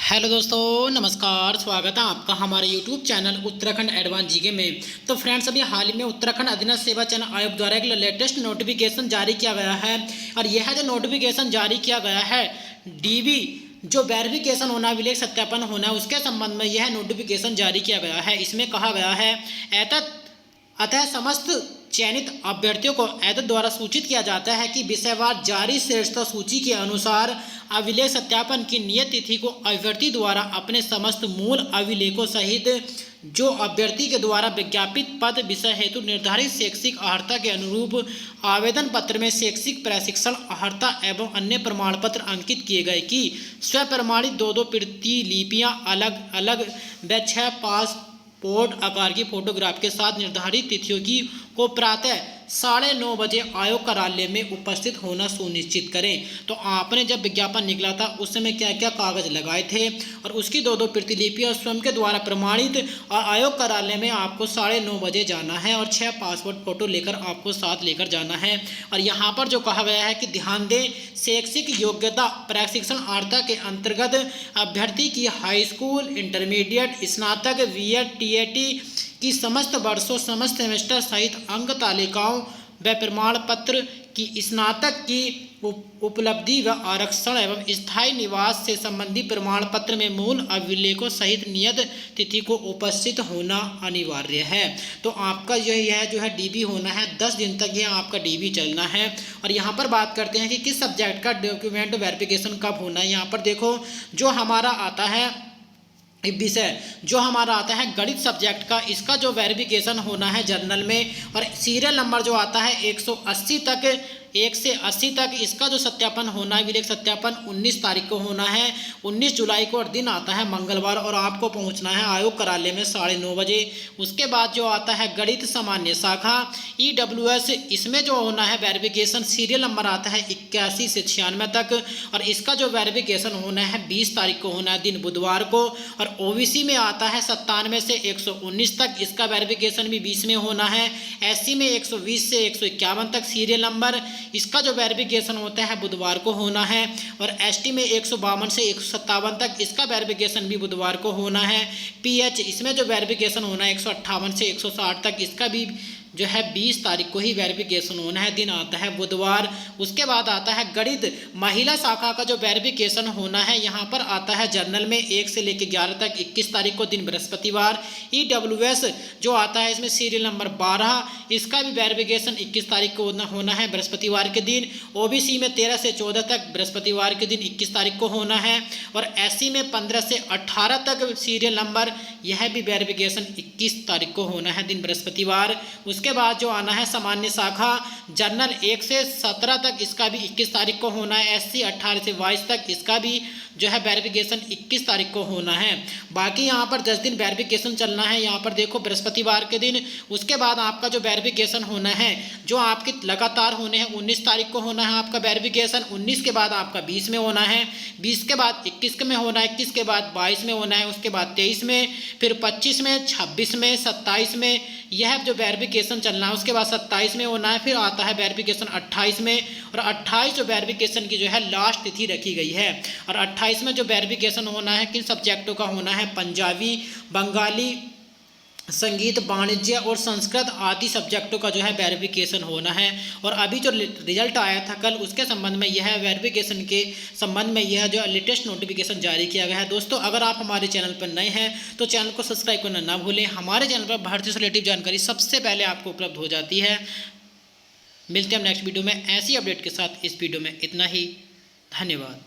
Hello दोस्तों, नमस्कार। स्वागत है आपका हमारे YouTube channel Uttarakhand advance GK में। तो फ्रेंड्स, अभी हाल ही में उत्तराखंड अधीनस्थ सेवा चयन आयोग द्वारा एक लेटेस्ट नोटिफिकेशन जारी किया गया है। और यह जो नोटिफिकेशन जारी किया गया है, डीवी जो वेरिफिकेशन होना, विलेख सत्यापन होना, उसके संबंध में यह नोटिफिकेशन जारी किया गया है। इसमें कहा गया है, अतः समस्त चयनित अभ्यर्थियों को एतद द्वारा सूचित किया जाता है कि विषयवार जारी श्रेष्ठता सूची के अनुसार अभिलेख सत्यापन की नियत तिथि को अभ्यर्थी द्वारा अपने समस्त मूल अभिलेखों सहित जो अभ्यर्थी के द्वारा विज्ञापित पद विषय हेतु निर्धारित शैक्षिक अर्हता के अनुरूप आवेदन पत्र में शैक्षिक प्रशिक्षण अर्हता एवं अन्य प्रमाण पत्र अंकित किए गए कि स्वप्रमाणित दो प्रतिलिपियां अलग अलग व 6 पासपोर्ट आकार की फोटोग्राफ के साथ निर्धारित तिथियों को प्रातः 9:30 बजे आयोग कार्यालय में उपस्थित होना सुनिश्चित करें। तो आपने जब विज्ञापन निकला था उस समय क्या क्या कागज लगाए थे और उसकी दो प्रतिलिपियां स्वयं के द्वारा प्रमाणित, और आयोग कार्यालय में आपको 9:30 बजे जाना है और 6 पासपोर्ट फोटो लेकर आपको साथ लेकर जाना है। और यहाँ पर जो कहा गया है कि ध्यान दें, शैक्षिक योग्यता प्रशिक्षण अर्हता के अंतर्गत अभ्यर्थी की हाई स्कूल, इंटरमीडिएट, स्नातक, बीएड, टीएटी की समस्त वर्षों, समस्त सेमेस्टर सहित अंक तालिकाओं व प्रमाण पत्र की स्नातक की उपलब्धि व आरक्षण एवं स्थायी निवास से संबंधी प्रमाण पत्र में मूल अभिलेखों सहित नियत तिथि को उपस्थित होना अनिवार्य है। तो आपका यह जो है डीबी होना है, 10 दिन तक यह आपका डीबी चलना है। और यहाँ पर बात करते हैं कि किस सब्जेक्ट का डॉक्यूमेंट वेरिफिकेशन कब होना है। यहाँ पर देखो, जो हमारा आता है विषय, जो हमारा आता है गणित सब्जेक्ट का, इसका जो वेरिफिकेशन होना है जर्नल में, और सीरियल नंबर जो आता है 180 तक, 1 से 80 तक, इसका जो सत्यापन होना है, विलेख सत्यापन 19 तारीख को होना है, 19 जुलाई को, और दिन आता है मंगलवार, और आपको पहुंचना है आयोग कार्यालय में 9:30 बजे। उसके बाद जो आता है गणित सामान्य शाखा EWS, इसमें जो होना है वेरिफिकेशन, सीरियल नंबर आता है 81 से 96 तक, और इसका जो वेरिफिकेशन होना है 20 तारीख को होना है, दिन बुधवार को। और OBC में आता है 97 से 119 तक, इसका वेरिफिकेशन भी 20 में होना है। SC में 120 से 151 तक सीरियल नंबर, इसका जो वेरिफिकेशन होता है बुधवार को होना है। और ST में 152 से 157 तक, इसका वेरिफिकेशन भी बुधवार को होना है। PH, इसमें जो वेरिफिकेशन होना है 158 से 160 तक, इसका भी जो है 20 तारीख को ही वेरिफिकेशन होना है, दिन आता है बुधवार। उसके बाद आता है गणित महिला शाखा का जो वेरिफिकेशन होना है, यहाँ पर आता है जर्नल में 1 से लेकर 11 तक, 21 तारीख को, दिन बृहस्पतिवार। EWS जो आता है इसमें सीरियल नंबर 12, इसका भी वेरिफिकेशन 21 तारीख को होना है, बृहस्पतिवार के दिन। OBC में 13 से 14 तक, बृहस्पतिवार के दिन 21 तारीख को होना है। और SC में 15 से 18 तक सीरियल नंबर, यह भी वेरिफिकेशन 21 तारीख को होना है, दिन बृहस्पतिवार। उसके बाद जो आना है सामान्य शाखा जर्नल 1 से 17 तक, इसका भी 21 तारीख को होना है। SC 18 से 22 तक, इसका भी जो है वेरिफिकेशन 21 तारीख को होना है। बाकी यहाँ पर 10 दिन वेरिफिकेशन चलना है। यहाँ पर देखो, बृहस्पतिवार के दिन, उसके बाद आपका जो वेरिफिकेशन होना है, जो आपके लगातार होने हैं, 19 तारीख को होना है आपका वेरिफिकेशन, 19 के बाद आपका 20 में होना है, 20 के बाद 21 में होना है, 21 के बाद 22 में होना है, उसके बाद 23 में, फिर 25 में, 26 में, 27 में, यह जो वेरिफिकेशन चलना है। उसके बाद 27 में होना है, फिर आता है वेरिफिकेशन 28 में, और 28 जो वेरिफिकेशन की जो है लास्ट तिथि रखी गई है। और 28 में जो वेरिफिकेशन होना है, किन सब्जेक्टों का होना है, पंजाबी, बंगाली, संगीत, वाणिज्य और संस्कृत आदि सब्जेक्टों का जो है वेरिफिकेशन होना है। और अभी जो रिजल्ट आया था कल, उसके संबंध में यह वेरिफिकेशन के संबंध में यह जो लेटेस्ट नोटिफिकेशन जारी किया गया है। दोस्तों, अगर आप हमारे चैनल पर नए हैं तो चैनल को सब्सक्राइब करना ना भूलें। हमारे चैनल पर भर्ती से रिलेटेड जानकारी सबसे पहले आपको उपलब्ध हो जाती है। मिलते हैं हम नेक्स्ट वीडियो में ऐसी अपडेट के साथ। इस वीडियो में इतना ही, धन्यवाद।